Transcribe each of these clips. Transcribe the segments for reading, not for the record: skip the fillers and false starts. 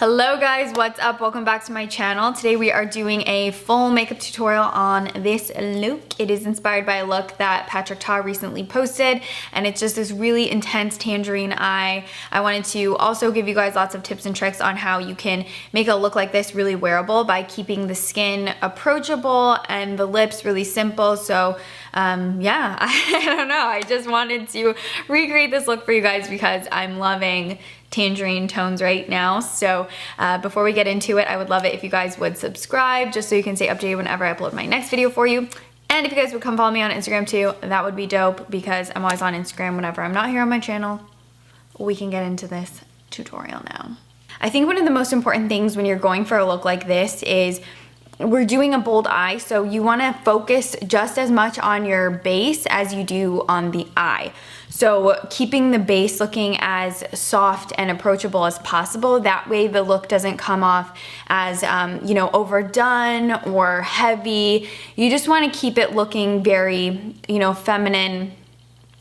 Hello guys, what's up? Welcome back to my channel. Today we are doing a full makeup tutorial on this look. It is inspired by a look that Patrick Ta recently posted, and it's just this really intense tangerine eye. I wanted to also give you guys lots of tips and tricks on how you can make a look like this really wearable by keeping the skin approachable and the lips really simple. So yeah, I don't know. I just wanted to recreate this look for you guys because I'm loving tangerine tones right now. So before we get into it, I would love it if you guys would subscribe just so you can stay updated whenever I upload my next video for you. And if you guys would come follow me on Instagram too, that would be dope because I'm always on Instagram whenever I'm not here on my channel. We can get into this tutorial now. I think one of the most important things when you're going for a look like this is we're doing a bold eye, so you want to focus just as much on your base as you do on the eye. So keeping the base looking as soft and approachable as possible. That way the look doesn't come off as, you know, overdone or heavy. You just want to keep it looking very, you know, feminine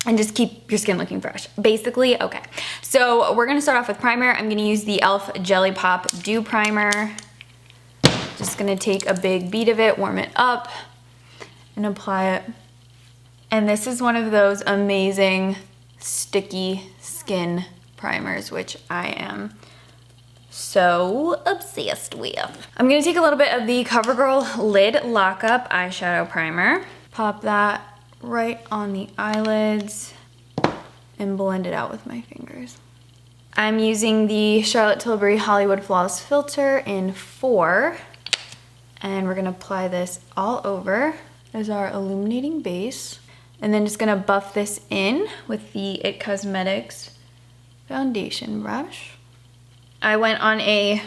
and just keep your skin looking fresh. Basically, okay. So we're going to start off with primer. I'm going to use the e.l.f. Jelly Pop Dew Primer. Just gonna take a big bead of it, warm it up, and apply it. And this is one of those amazing sticky skin primers, which I am so obsessed with. I'm gonna take a little bit of the CoverGirl Lid Lockup Eyeshadow Primer, pop that right on the eyelids, and blend it out with my fingers. I'm using the Charlotte Tilbury Hollywood Flawless Filter in 4. And we're gonna apply this all over as our illuminating base. And then just gonna buff this in with the IT Cosmetics foundation brush. I went on a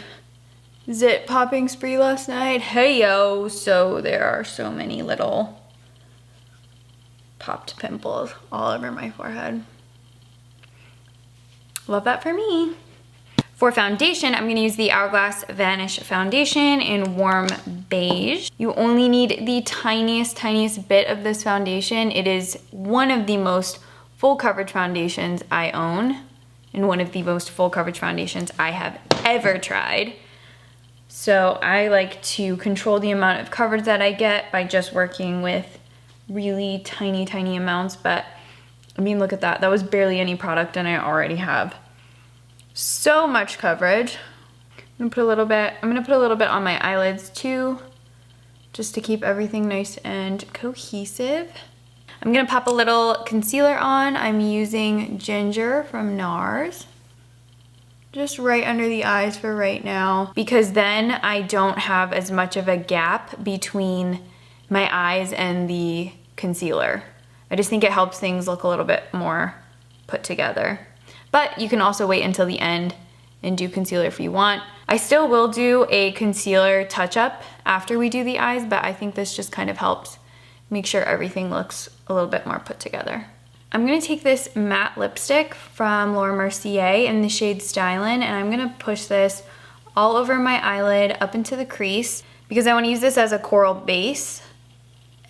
zit popping spree last night. Hey yo, so there are so many little popped pimples all over my forehead. Love that for me. For foundation, I'm gonna use the Hourglass Vanish Foundation in Warm Beige. You only need the tiniest bit of this foundation. It is one of the most full coverage foundations I own and one of the most full coverage foundations I have ever tried. So I like to control the amount of coverage that I get by just working with really tiny amounts. But I mean, look at that. That was barely any product and I already have so much coverage. I'm gonna put a little bit on my eyelids too, just to keep everything nice and cohesive. I'm gonna pop a little concealer on. I'm using Ginger from NARS. Just right under the eyes for right now, because then I don't have as much of a gap between my eyes and the concealer. I just think it helps things look a little bit more put together. But you can also wait until the end and do concealer if you want. I still will do a concealer touch-up after we do the eyes, but I think this just kind of helps make sure everything looks a little bit more put together. I'm gonna take this matte lipstick from Laura Mercier in the shade Stylin', and I'm gonna push this all over my eyelid up into the crease because I wanna use this as a coral base,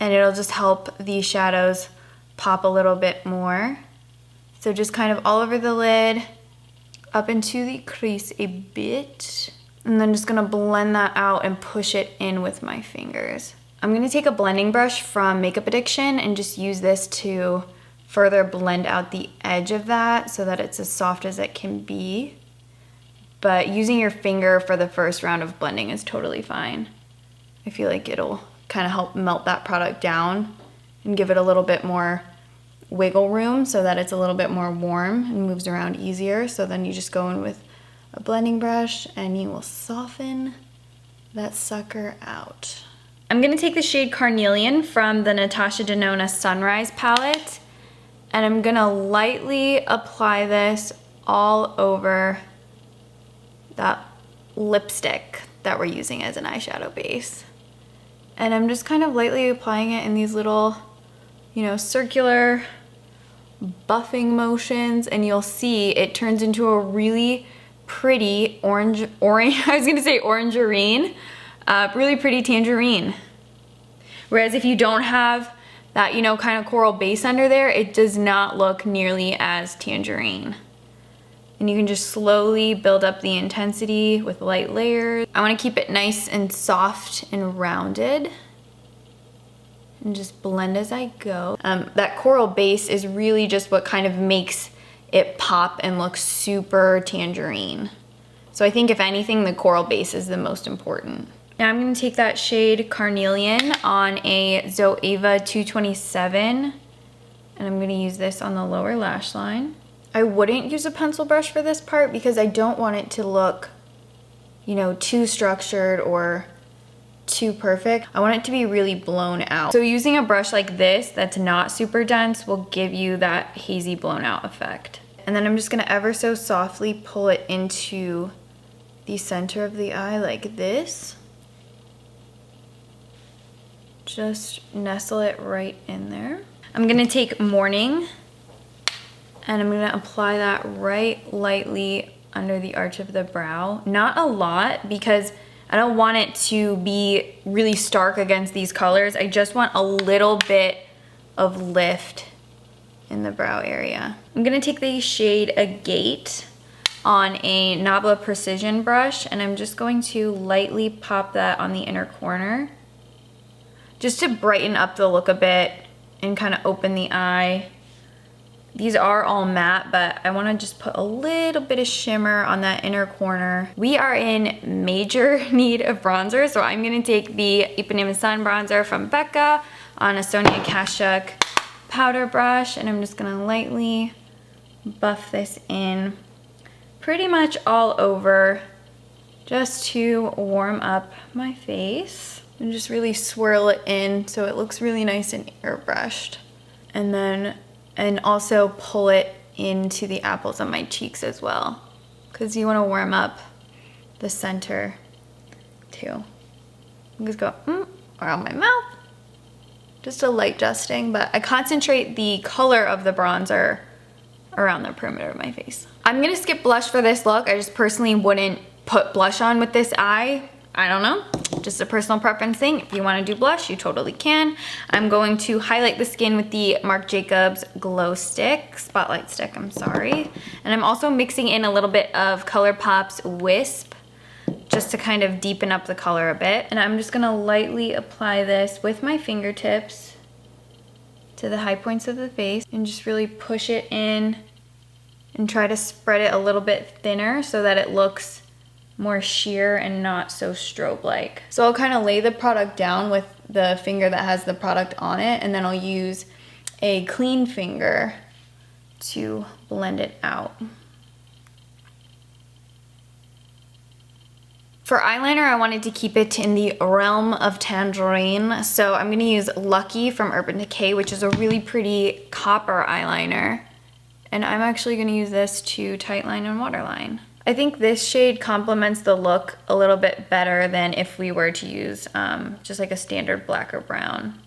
and it'll just help these shadows pop a little bit more. So just kind of all over the lid, up into the crease a bit, and then just gonna blend that out and push it in with my fingers. I'm gonna take a blending brush from Makeup Addiction and just use this to further blend out the edge of that so that it's as soft as it can be. But using your finger for the first round of blending is totally fine. I feel like it'll kind of help melt that product down and give it a little bit more wiggle room so that it's a little bit more warm and moves around easier. So then you just go in with a blending brush and you will soften that sucker out. I'm gonna take the shade Carnelian from the Natasha Denona Sunrise palette, and I'm gonna lightly apply this all over that lipstick that we're using as an eyeshadow base. And I'm just kind of lightly applying it in these little, you know, circular buffing motions, and you'll see it turns into a really pretty orange, I was gonna say orangerine, really pretty tangerine. Whereas if you don't have that, you know, kind of coral base under there, it does not look nearly as tangerine. And you can just slowly build up the intensity with light layers. I want to keep it nice and soft and rounded. And just blend as I go. That coral base is really just what kind of makes it pop and look super tangerine. So I think if anything, the coral base is the most important. Now I'm gonna take that shade Carnelian on a Zoeva 227, and I'm gonna use this on the lower lash line. I wouldn't use a pencil brush for this part because I don't want it to look, you know, too structured or too perfect. I want it to be really blown out. So using a brush like this that's not super dense will give you that hazy blown out effect. And then I'm just gonna ever so softly pull it into the center of the eye like this. Just nestle it right in there. I'm gonna take Morning and I'm gonna apply that right lightly under the arch of the brow. Not a lot because I don't want it to be really stark against these colors. I just want a little bit of lift in the brow area. I'm gonna take the shade Agate on a Nabla Precision brush, and I'm just going to lightly pop that on the inner corner just to brighten up the look a bit and kind of open the eye. These are all matte, but I want to just put a little bit of shimmer on that inner corner. We are in major need of bronzer, so I'm going to take the Ipanema Sun bronzer from Becca on a Sonia Kashuk powder brush, and I'm just going to lightly buff this in pretty much all over just to warm up my face. And just really swirl it in so it looks really nice and airbrushed. And also pull it into the apples on my cheeks as well, because you want to warm up the center too. I'm just go around my mouth. Just a light dusting, but I concentrate the color of the bronzer around the perimeter of my face. I'm gonna skip blush for this look. I just personally wouldn't put blush on with this eye. I don't know, just a personal preference thing. If you want to do blush, you totally can. I'm going to highlight the skin with the Marc Jacobs Glow Stick, Spotlight Stick, I'm sorry. And I'm also mixing in a little bit of ColourPop's Wisp just to kind of deepen up the color a bit. And I'm just gonna lightly apply this with my fingertips to the high points of the face and just really push it in and try to spread it a little bit thinner so that it looks more sheer and not so strobe-like. So I'll kind of lay the product down with the finger that has the product on it, and then I'll use a clean finger to blend it out. For eyeliner, I wanted to keep it in the realm of Tangerine, so I'm gonna use Lucky from Urban Decay, which is a really pretty copper eyeliner. And I'm actually gonna use this to tightline and waterline. I think this shade complements the look a little bit better than if we were to use just like a standard black or brown.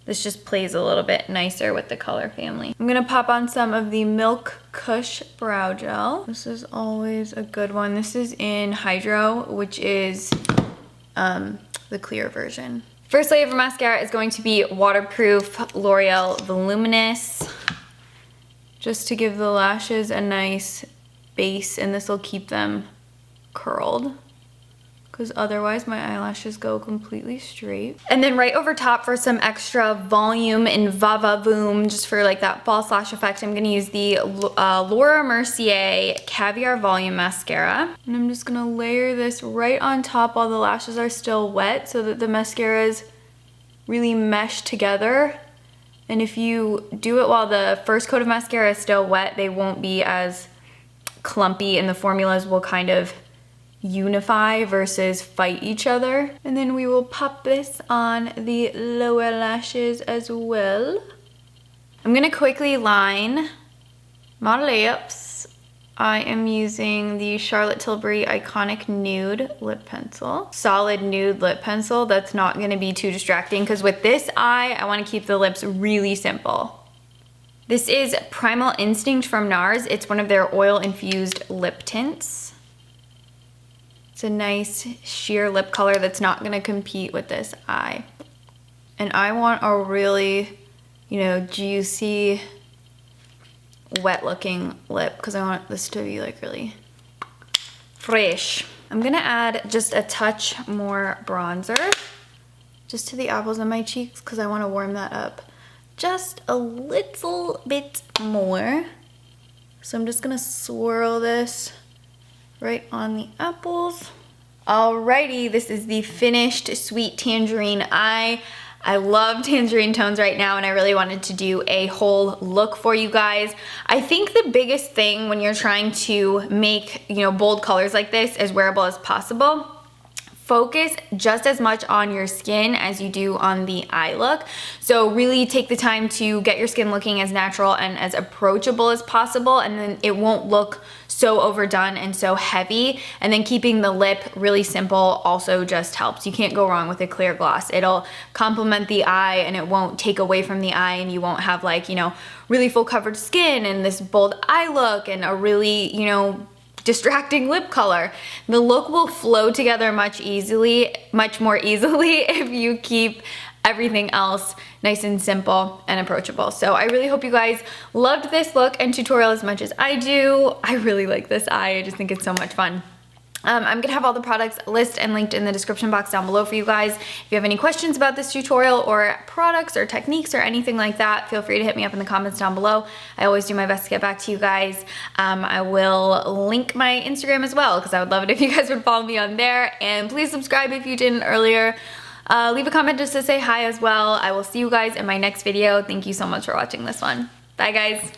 This just plays a little bit nicer with the color family. I'm gonna pop on some of the Milk Kush Brow Gel. This is always a good one. This is in Hydro, which is the clear version. First layer of mascara is going to be Waterproof L'Oreal Voluminous, just to give the lashes a nice base, and this will keep them curled because otherwise my eyelashes go completely straight. And then right over top for some extra volume and va-va-voom, just for like that false lash effect, I'm gonna use the Laura Mercier Caviar Volume Mascara. And I'm just gonna layer this right on top while the lashes are still wet so that the mascaras really mesh together. And if you do it while the first coat of mascara is still wet, they won't be as clumpy and the formulas will kind of unify versus fight each other. And then we will pop this on the lower lashes as well. I'm gonna quickly line my lips. I am using the Charlotte Tilbury Iconic Nude Lip Pencil. Solid nude lip pencil that's not gonna be too distracting, because with this eye, I wanna keep the lips really simple. This is Primal Instinct from NARS. It's one of their oil-infused lip tints. It's a nice sheer lip color that's not gonna compete with this eye. And I want a really, you know, juicy wet looking lip because I want this to be like really fresh. I'm gonna add just a touch more bronzer just to the apples of my cheeks because I want to warm that up just a little bit more. So I'm just gonna swirl this right on the apples. Alrighty, this is the finished Sweet Tangerine eye. I love tangerine tones right now and I really wanted to do a whole look for you guys. I think the biggest thing when you're trying to make, you know, bold colors like this as wearable as possible, focus just as much on your skin as you do on the eye look. So really take the time to get your skin looking as natural and as approachable as possible, and then it won't look so overdone and so heavy. And then keeping the lip really simple also just helps. You can't go wrong with a clear gloss. It'll complement the eye and it won't take away from the eye, and you won't have like, you know, really full covered skin and this bold eye look and a really, you know, distracting lip color. The look will flow together much more easily if you keep everything else nice and simple and approachable. So I really hope you guys loved this look and tutorial as much as I do. I really like this eye. I just think it's so much fun. I'm gonna have all the products listed and linked in the description box down below for you guys. If you have any questions about this tutorial or products or techniques or anything like that, feel free to hit me up in the comments down below. I always do my best to get back to you guys. I will link my Instagram as well because I would love it if you guys would follow me on there. And please subscribe if you didn't earlier. Leave a comment just to say hi as well. I will see you guys in my next video. Thank you so much for watching this one. Bye guys.